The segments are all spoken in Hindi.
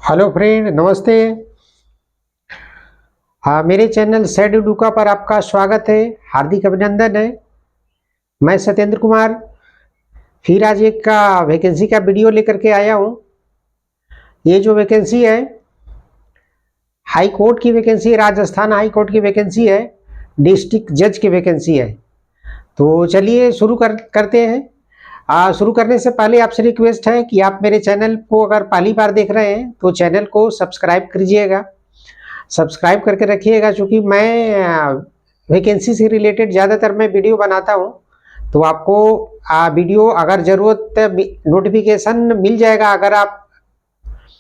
हेलो फ्रेंड, नमस्ते। हाँ, मेरे चैनल सेड डूका पर आपका स्वागत है, हार्दिक अभिनंदन है। मैं सत्येंद्र कुमार फिर आज एक का वैकेंसी का वीडियो लेकर के आया हूँ। ये जो वैकेंसी है हाई कोर्ट की वैकेंसी है, राजस्थान हाई कोर्ट की वैकेंसी है, डिस्ट्रिक्ट जज की वैकेंसी है। तो चलिए शुरू करते हैं। शुरू करने से पहले आपसे रिक्वेस्ट है कि आप मेरे चैनल को अगर पहली बार देख रहे हैं तो चैनल को सब्सक्राइब कीजिएगा, सब्सक्राइब करके रखिएगा, क्योंकि मैं वैकेंसी से रिलेटेड ज़्यादातर मैं वीडियो बनाता हूँ। तो आपको वीडियो अगर ज़रूरत नोटिफिकेशन मिल जाएगा अगर आप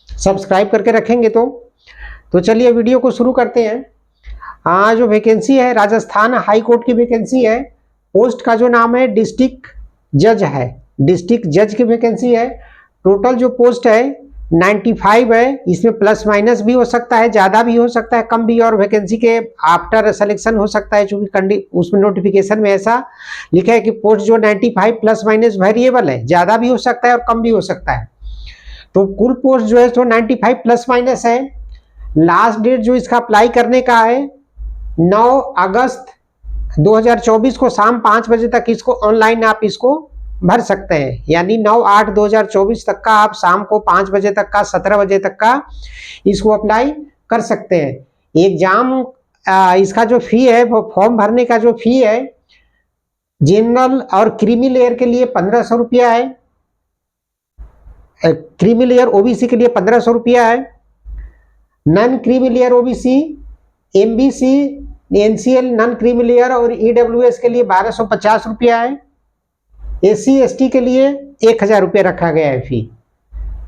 सब्सक्राइब करके रखेंगे तो चलिए वीडियो को शुरू करते हैं। जो वैकेंसी है राजस्थान हाई कोर्ट की वैकेंसी है। पोस्ट का जो नाम है डिस्ट्रिक्ट जज है, डिस्ट्रिक्ट जज की वैकेंसी है। टोटल जो पोस्ट है 95 है। इसमें प्लस माइनस भी हो सकता है, ज़्यादा भी हो सकता है, कम भी, और वैकेंसी के आफ्टर सिलेक्शन हो सकता है, चूंकि उसमें नोटिफिकेशन में ऐसा लिखा है कि पोस्ट जो 95 प्लस माइनस वेरिएबल है, ज़्यादा भी हो सकता है और कम भी हो सकता है। तो कुल पोस्ट जो है तो 95 प्लस माइनस है। लास्ट डेट जो इसका अप्लाई करने का है 9 अगस्त 2024 को शाम 5 बजे तक इसको ऑनलाइन आप इसको भर सकते हैं। यानी 9/8/2024 तक का आप शाम को 5 बजे तक का 17 बजे तक का इसको अप्लाई कर सकते हैं। एग्जाम इसका जो फी है वो फॉर्म भरने का जो फी है जनरल और क्रीमी लेयर के लिए 1500 रुपया है, क्रीमी लेयर ओबीसी के लिए 1500 रुपया है, non creamy layer OBC, MBC, NCL non creamy layer और ईडब्ल्यूएस के लिए 1250 रुपया है। एससी एसटी के लिए 1000 रुपया रखा गया है फी।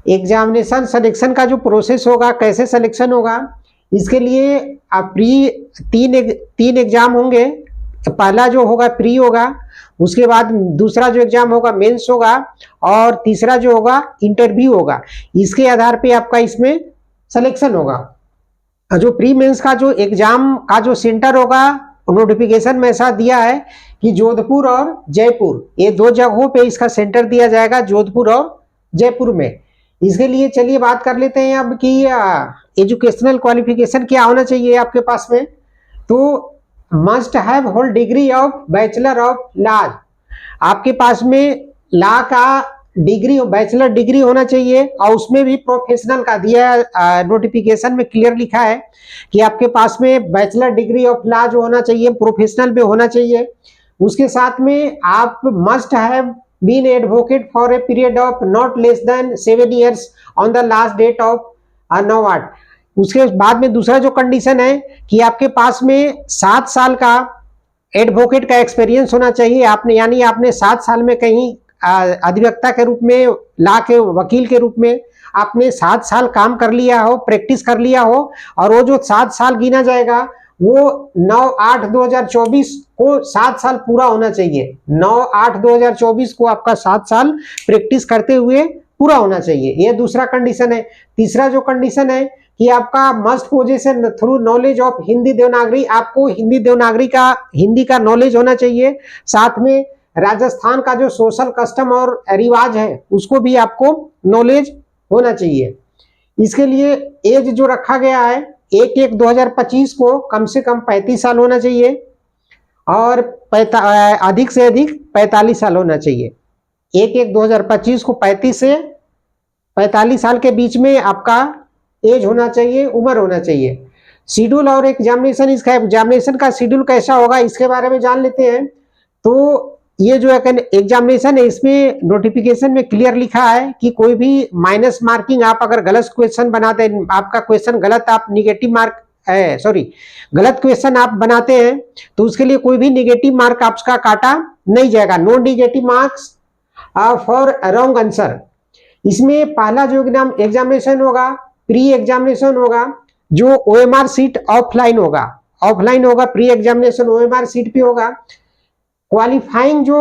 एग्जामिनेशन सिलेक्शन का जो प्रोसेस होगा, कैसे सिलेक्शन होगा, इसके लिए प्री तीन एग्जाम होंगे। पहला जो होगा प्री होगा, उसके बाद दूसरा जो एग्जाम होगा मेंस होगा, और तीसरा जो होगा इंटरव्यू होगा। इसके आधार पे आपका इसमें सिलेक्शन होगा। जो प्री मेंस का जो एग्जाम का जो सेंटर होगा, नोटिफिकेशन में ऐसा दिया है कि जोधपुर और जयपुर, ये दो जगहों पे इसका सेंटर दिया जाएगा, जोधपुर और जयपुर में। इसके लिए चलिए बात कर लेते हैं अब कि एजुकेशनल क्वालिफिकेशन क्या होना चाहिए आपके पास में। तो must have hold degree of bachelor of law. आपके पास में लॉ का डिग्री, बैचलर डिग्री होना चाहिए, और उसमें भी प्रोफेशनल का दिया है। नोटिफिकेशन में क्लियर लिखा है कि आपके पास में बैचलर डिग्री ऑफ लॉ जो होना चाहिए प्रोफेशनल में होना चाहिए। उसके साथ में आप must have been advocate for a period of not less than 7 years on the last date of 9/8। उसके बाद में दूसरा जो कंडीशन है कि आपके पास में 7 साल का एडवोकेट का एक्सपीरियंस होना चाहिए। आपने यानी आपने 7 साल में कहीं अधिवक्ता के रूप में, लॉ के वकील के रूप में आपने 7 साल काम कर लिया हो, प्रैक्टिस कर लिया हो, और वो जो 7 साल गिना जाएगा वो 9/8/2024 को 7 साल पूरा होना चाहिए। 9/8/2024 को आपका 7 साल प्रैक्टिस करते हुए पूरा होना चाहिए। ये दूसरा कंडीशन है। तीसरा जो कंडीशन है कि आपका must possession through knowledge of Hindi Devanagari, आपको हिंदी का नॉलेज होना चाहिए। साथ में राजस्थान का जो सोशल कस्टम और रिवाज है उसको भी आपको नॉलेज होना चाहिए। इसके लिए एज जो रखा गया है 1/1/2025 को कम से कम 35 साल होना चाहिए, और अधिक से अधिक 45 साल होना चाहिए। 1/1/2025 को 35 से 45 साल के बीच में आपका एज होना चाहिए, उम्र होना चाहिए। शेड्यूल और एग्जामिनेशन, इसका एग्जामिनेशन का शेड्यूल कैसा होगा इसके बारे में जान लेते हैं। तो ये जो एग्जामिनेशन है इसमें नोटिफिकेशन में क्लियर लिखा है कि कोई भी माइनस मार्किंग, आप अगर गलत क्वेश्चन बनाते हैं, आपका क्वेश्चन गलत, आप निगेटिव मार्क गलत क्वेश्चन आप बनाते हैं तो उसके लिए कोई भी निगेटिव मार्क आपका काटा नहीं जाएगा। No negative marks for wrong answer. इसमें पहला जो एग्जामिनेशन होगा प्री एग्जामिनेशन होगा, जो ओएमआर सीट ऑफलाइन होगा, प्री एग्जामिनेशन ओएमआर सीट पे होगा। क्वालिफाइंग जो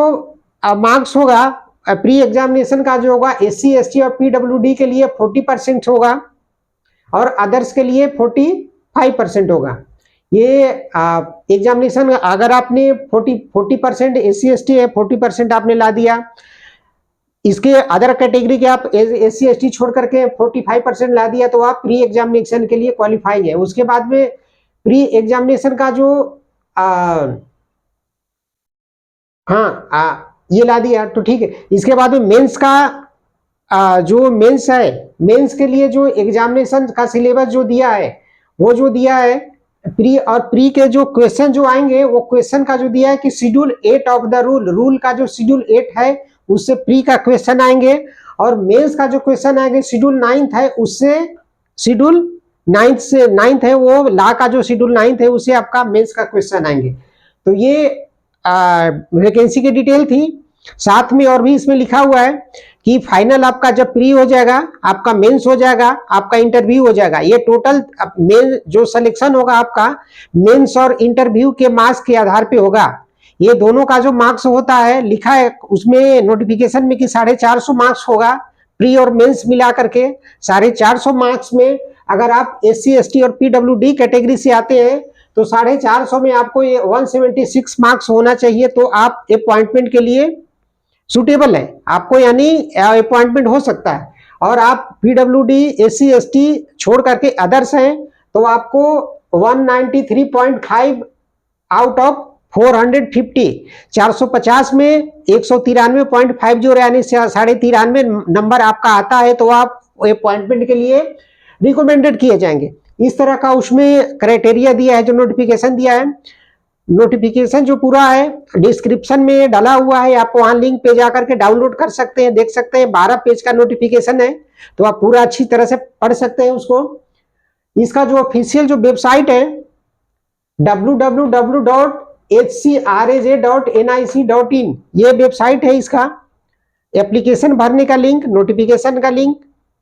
मार्क्स होगा प्री एग्जामिनेशन का जो होगा एससी एसटी और पीडब्ल्यूडी के लिए 40% होगा, और अदर्स के लिए 45% होगा। ये एग्जामिनेशन अगर आपने 40% एससी एसटी है, 40% आपने ला दिया। इसके अदर कैटेगरी के आप SC ST छोड़ करके 45% ला दिया तो आप प्री एग्जामिनेशन के लिए क्वालिफाई है। उसके बाद में प्री एग्जामिनेशन का जो ये ला दिया तो ठीक है। इसके बाद में मेंस का जो मेंस है, मेंस के लिए जो एग्जामिनेशन का सिलेबस जो दिया है वो जो दिया है प्री, और प्री के जो क्वेश्चन जो आएंगे वो क्वेश्चन का जो दिया है कि शेड्यूल 8 ऑफ द रूल का जो शेड्यूल 8 है उससे प्री का क्वेश्चन आएंगे, और मेंस का जो क्वेश्चन आएंगे शेड्यूल 9 है उससे शेड्यूल 9 है वो ला का जो शेड्यूल 9 है उससे आपका मेंस का क्वेश्चन आएंगे। तो ये वैकेंसी की डिटेल थी। साथ में और भी इसमें लिखा हुआ है कि फाइनल आपका जब प्री हो जाएगा, आपका मेंस हो जाएगा, आपका इंटरव्यू हो जाएगा, ये टोटल मेन जो सिलेक्शन होगा आपका मेंस और इंटरव्यू के मार्क्स के आधार पे होगा। ये दोनों का जो मार्क्स होता है लिखा है उसमें नोटिफिकेशन में कि 450 मार्क्स होगा प्री और मेंस मिला करके। 450 मार्क्स में अगर आप SC ST और PWD कैटेगरी से आते हैं तो 450 में आपको ये 176 मार्क्स होना चाहिए, तो आप अपॉइंटमेंट के लिए सुटेबल है, आपको यानी अपॉइंटमेंट हो सकता है। और आप PWD SC ST छोड़ करके अदर्स हैं तो आपको 193.5 आउट ऑफ 450, 450 में 193.5 जो यानी 93.5 नंबर आपका आता है तो आप अपॉइंटमेंट के लिए रिकमेंडेड किए जाएंगे। इस तरह का उसमें क्राइटेरिया दिया है, जो नोटिफिकेशन दिया है। नोटिफिकेशन जो पूरा है डिस्क्रिप्शन में डाला हुआ है, आप वहां लिंक पे जाकर के डाउनलोड कर सकते हैं, देख सकते हैं। 12 पेज का नोटिफिकेशन है तो आप पूरा अच्छी तरह से पढ़ सकते हैं उसको। इसका जो ऑफिशियल जो वेबसाइट है www.hcraj.nic.in ये वेबसाइट है। इसका एप्लीकेशन भरने का लिंक, नोटिफिकेशन का लिंक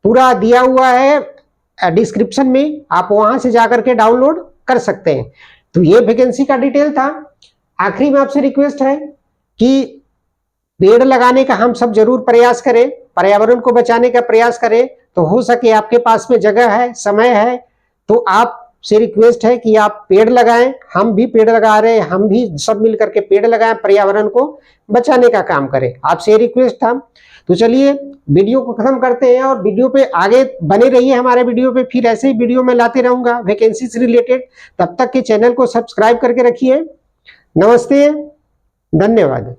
पूरा दिया हुआ है डिस्क्रिप्शन में, आप वहां से जाकर के डाउनलोड कर सकते हैं। तो ये वैकेंसी का डिटेल था। आखिरी में आपसे रिक्वेस्ट है कि पेड़ लगाने का हम सब जरूर प्रयास करें, पर्यावरण को बचाने का प्रयास करें। तो हो सके आपके पास में जगह है, समय है, तो आपसे रिक्वेस्ट है कि आप पेड़ लगाएं। हम भी पेड़ लगा रहे हैं, हम भी सब मिल करके पेड़ लगाएं, पर्यावरण को बचाने का काम करें। आपसे रिक्वेस्ट था। तो चलिए वीडियो को खत्म करते हैं और वीडियो पे आगे बने रहिए हमारे वीडियो पे, फिर ऐसे ही वीडियो में लाते रहूंगा वैकेंसी से रिलेटेड। तब तक के चैनल को सब्सक्राइब करके रखिए। नमस्ते, धन्यवाद।